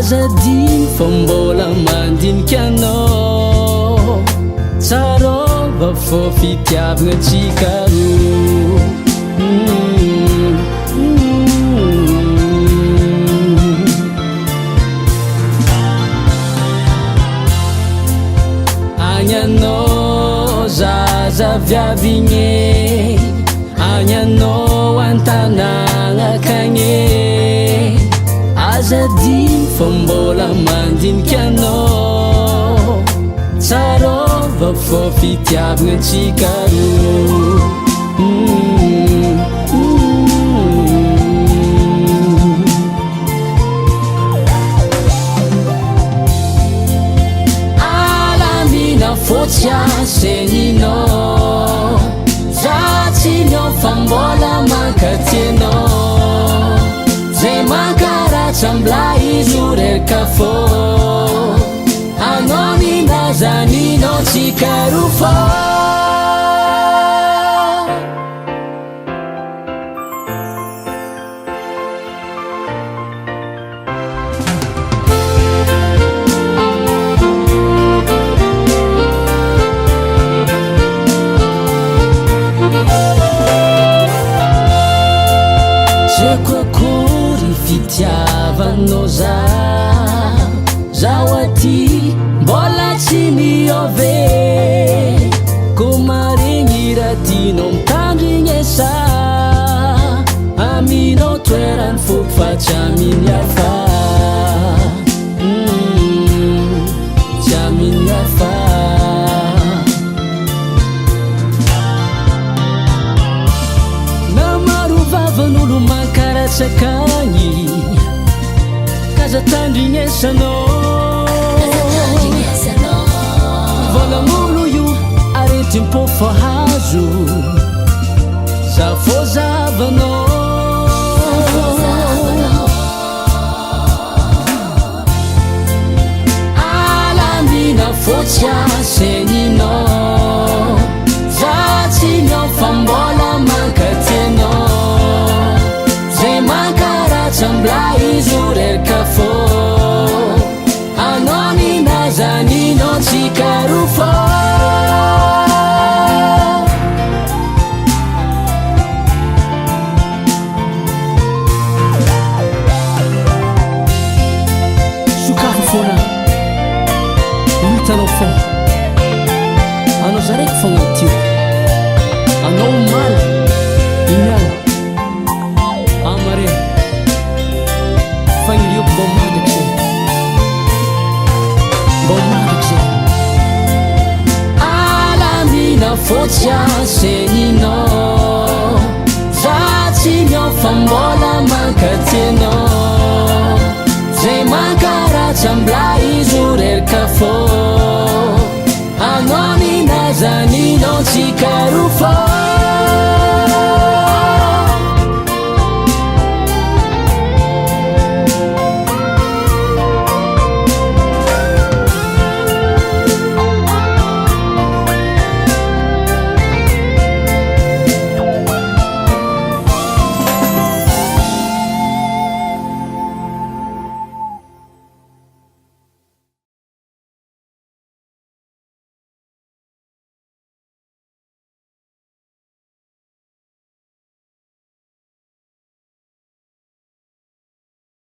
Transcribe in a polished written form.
azadiny fa mbola mandinika anao tsarova fô fitiavagna antsika roa agny anao zaza viavigny agny anao an-tanàgna akagny azadiny fa mbola mandinika anao tsarova fô fitiavagna antsika roa alamina fotsy aseninao zatsinao fa mbola mankatianao zay mankaratsa mbla izy reraka fô anao nindazaninao tsika roa fô fitiavanao zaho aty mbola tsy niove ko maregny raha tianao mitandrigny esa aminao toerany foko fa tsy aminy hafa tsy aminy hafa namarovavan'olo mankaratsakagny tandrigny esanao volan'olo io arety mipofo hazo za fô zavanao alamina fotsy aseninao zatsinao fa mbola mankatianao zay mankaratsa mbla izy reraka fô anao nindazaninao tsika roa fô sokafo fôna hitanao fô anao zaraiky fôgna tio anao omaly iniala amare fagnilioko mbô mandriky zay mbô mandriky zay alamina fotsy aseninao zatsinao fa mbola mankatianao zay mankaratsa mbla izy reraka fô anao nindazaninao tsika roa fô